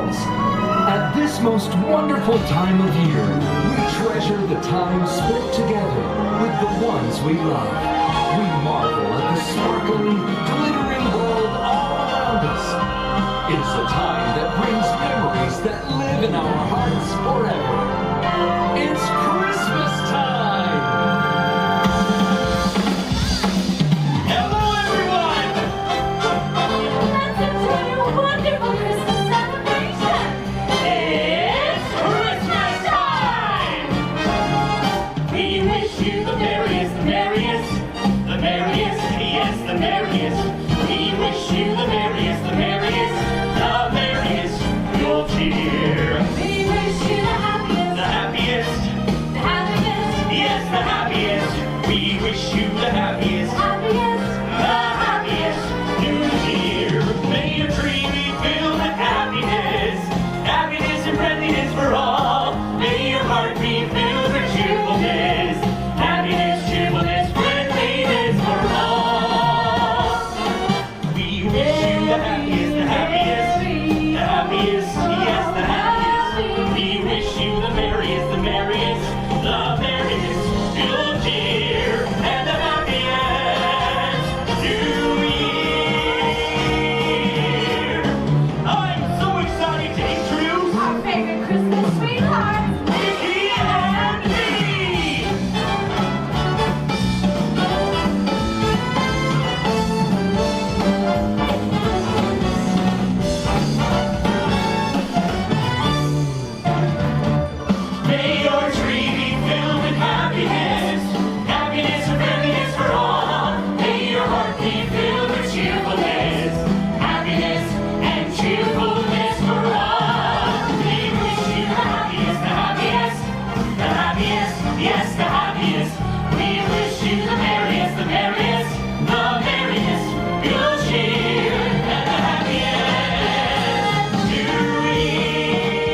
ourselves. At this most wonderful time of year, we treasure the time spent together with the ones we love. We marvel at the sparkling, glittering world all around us. It's a time that brings memories that live in our hearts forever. It's Christmas time! Hello, everyone! Welcome to a wonderful Christmas celebration! It's Christmas time! We wish you the merriest, yes, the merriest. We wish you the merriest, you'll cheer. We wish you the The happiest, happiest, yes, the happiest. We wish you the happiest, New Year. May your tree be filled with happiness, happiness and friendliness for all. May your heart be filled with cheerfulness, happiness, cheerfulness, friendliness for all. We wish you the happiest, yes, the happiest. We wish you the merriest, you'll cheer, and the happiest New Year. I'm so excited to introduce our favorite Christmas sweethearts, Mickey and Minnie. May your tree be filled with happiness, happiness and friendliness for all. May your heart be filled with cheerfulness, happiness and cheerfulness for all. We wish you the happiest, yes, the happiest. We wish you the merriest, you'll cheer, and the happiest New Year.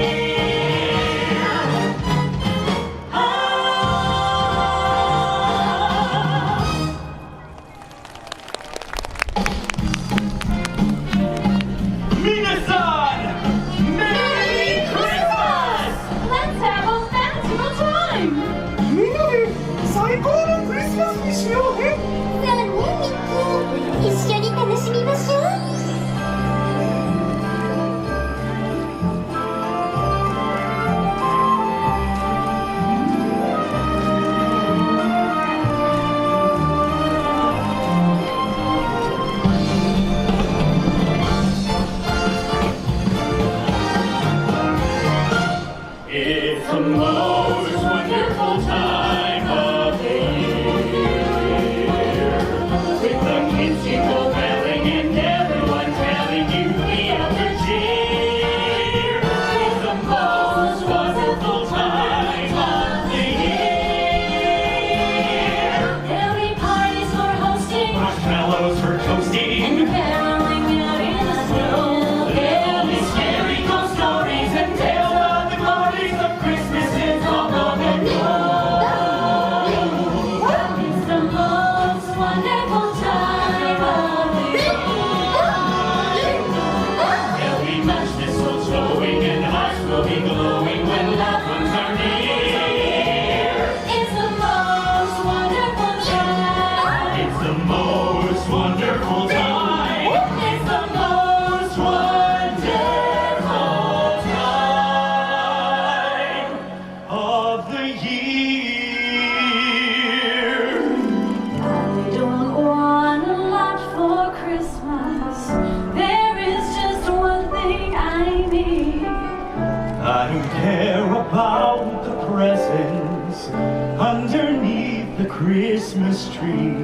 Minasan! Merry Christmas! let's have a magical time! みんなで最高のクリスマスにしようね。そうね、ミッキー。一緒に楽しみましょう。It's the most wonderful time of the year. With the kids jingle belling and everyone telling you the other cheer. It's the most wonderful time of the year. There'll be parties for hosting Marshmallows for toasting. and caroling out in the snow. There'll be scary ghost stories and tales of the glories of Christmases all long ago. It's the most wonderful time of the year. There'll be much mistletoeing and hearts will be glowing when loved ones are near. It's the most wonderful time. It's the most wonderful time. It's the most Wonderful time of the year. I don't want a lot for Christmas. There is just one thing I need. I don't care about the presents underneath the Christmas tree.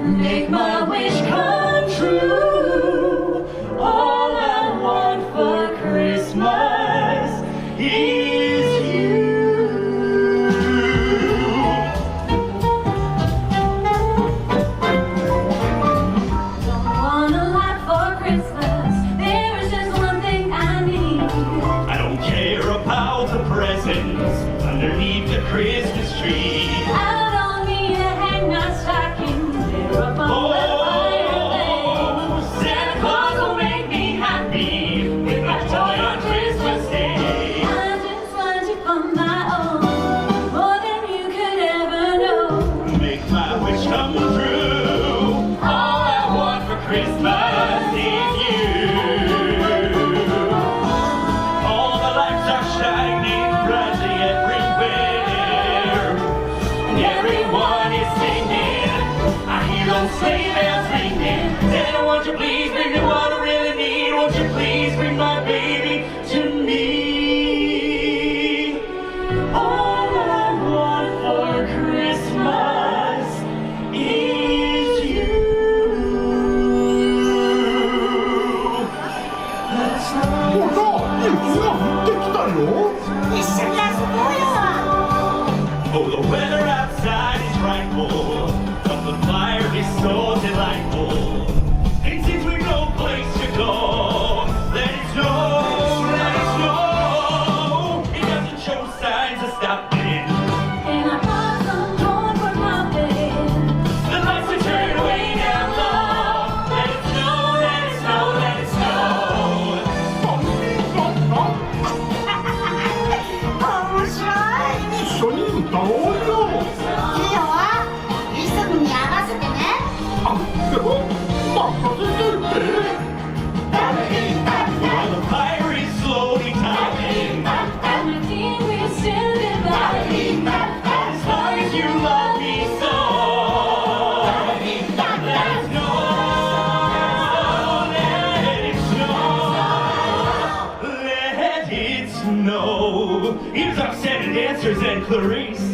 Make my wish come true. All I want for Christmas is you. Don't want a lot for Christmas. There is just one thing I need. I don't care about the presents underneath the Christmas tree. I don't need to hang my stocking there up on the fire. bells ringing. Santa, won't you please bring me what I really need? Won't you please bring my baby to me? All I want for Christmas is you. That's not ほら、雪が降ってきたよ。一緒に遊ぼうよ。 Oh, the weather outside is frightful, but the fire is so delightful. And since we've no place to go, let it snow, let it snow. It doesn't show signs of stopping. And I bought some corn for my bed. The lights are turned way down low. Let it snow, let it snow, let it snow. 面白い。一緒に歌おうよ。いいよ。リズムに合わせてね。あ、でも任せてって。 While the fire is slowly dying, And my team, we still goodbye. as long as you love me so. Let it snow, let it snow, let it snow. Here's our Santa dancers and Clarice.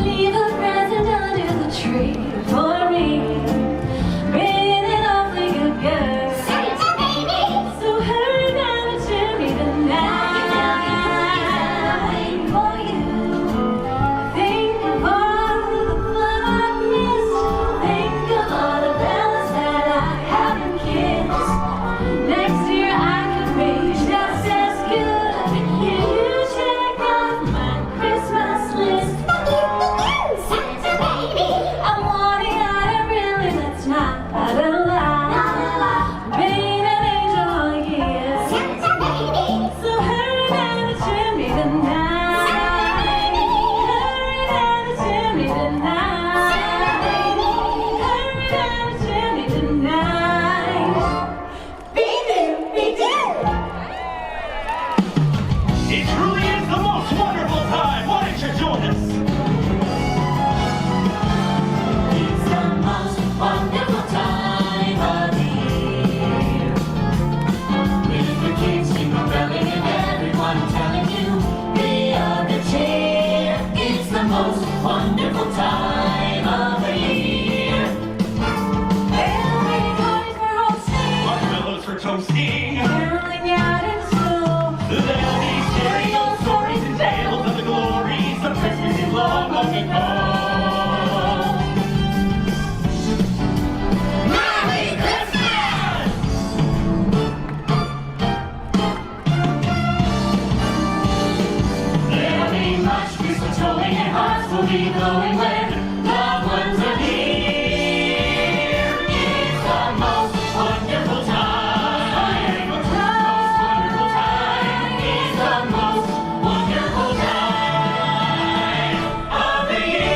Leave a present under the tree for me. Rain it awfully good, girl. Santa baby. So hurry down the chimney tonight for you. Think of all the fun I've missed. Think of all the bells that I haven't kissed. Next year I could be just as good. Can you check off my Christmas list? Santa baby. I'm wanting out and really that's not a lie. Being an angel all year. Santa baby. So hurry down the chimney tonight. Hurry down the chimney tonight. Hurry down the chimney tonight. Be-do. It truly is the most wonderful time. Why don't you join us? It's the most wonderful time of the year. With the kids jingle belling and everyone telling you, be of good cheer. It's the most wonderful time of the year. Every party's for hosting. Marshmallows for toasting. Caroling out in the snow. There'll be stereo stories and tales of the glories of Christmas in long, long ago. Merry Christmas! There'll be much mistletoeing and hearts will be glowing when loved ones are near. It's the most wonderful time. Most wonderful time. It's the most wonderful time of the year.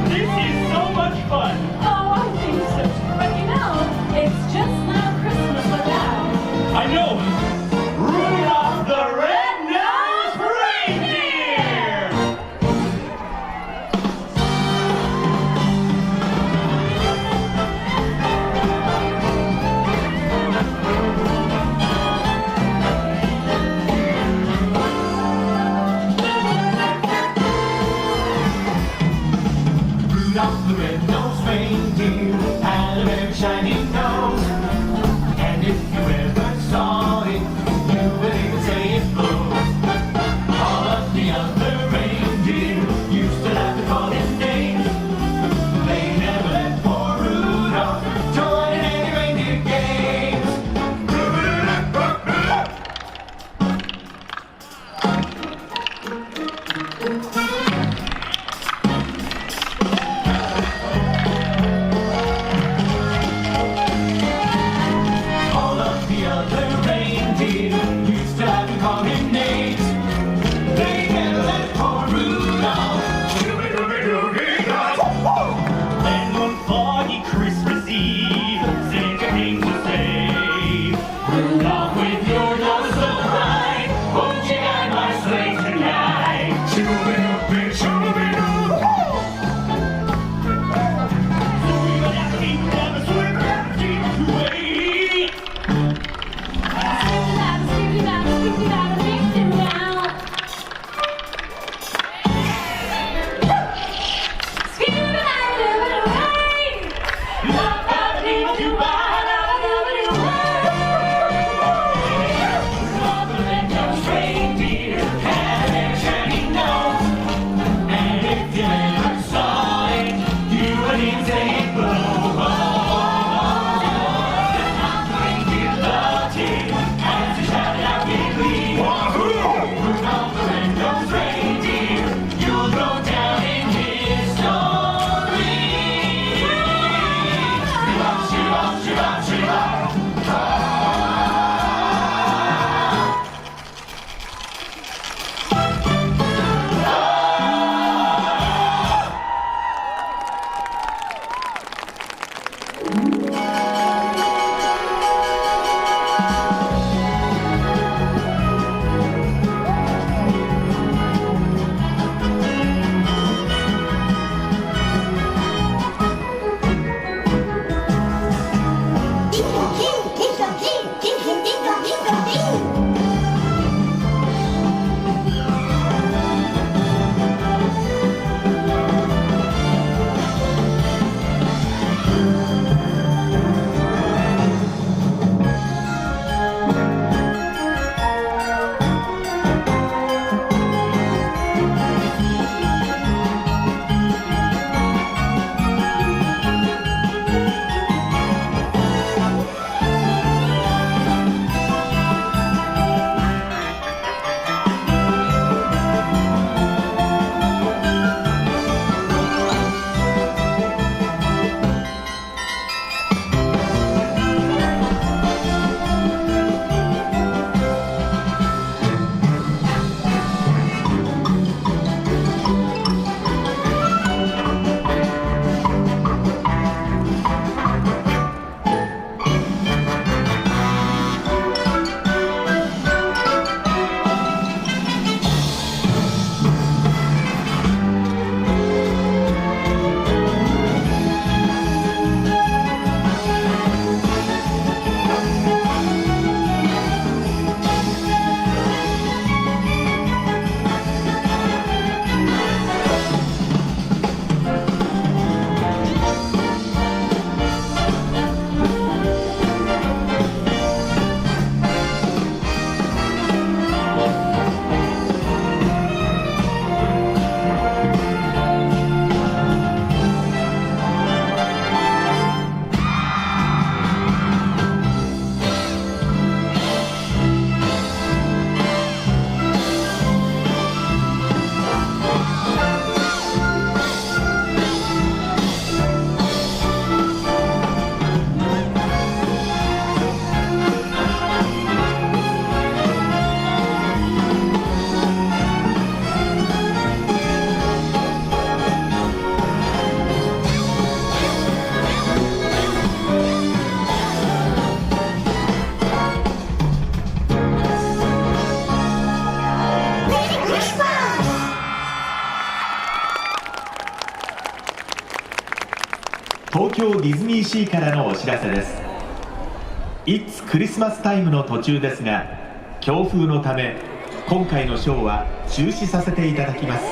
This is so much fun. Oh, I think so. But you know, it's just not Christmas without. I know. Rudolph the Red-Nosed Reindeer. Rudolph the red-nosed reindeer had a very shiny nose. And if you ever saw it, you would even say it glows. All of the other reindeer used to laugh and call him names. They never let poor Rudolph join in any reindeer games. All of the 東京ディズニーシーからのお知らせです。 It's Christmas Time の途中ですが、強風のため今回のショーは中止させていただきます。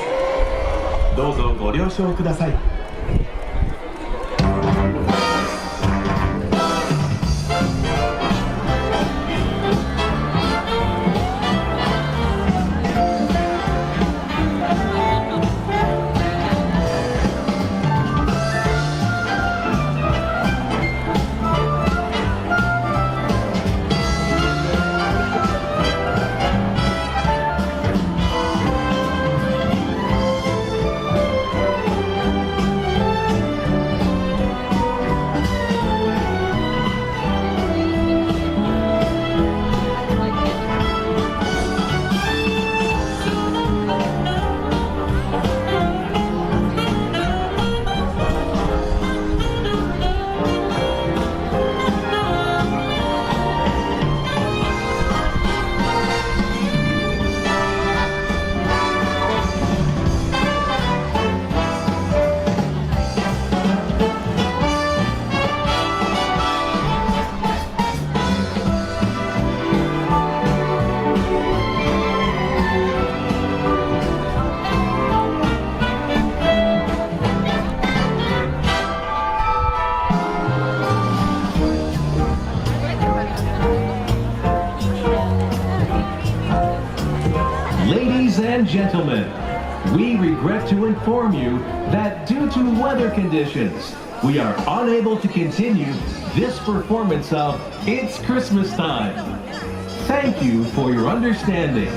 どうぞご了承ください。Ladies and gentlemen, we regret to inform you that due to weather conditions, we are unable to continue this performance of It's Christmas Time. Thank you for your understanding.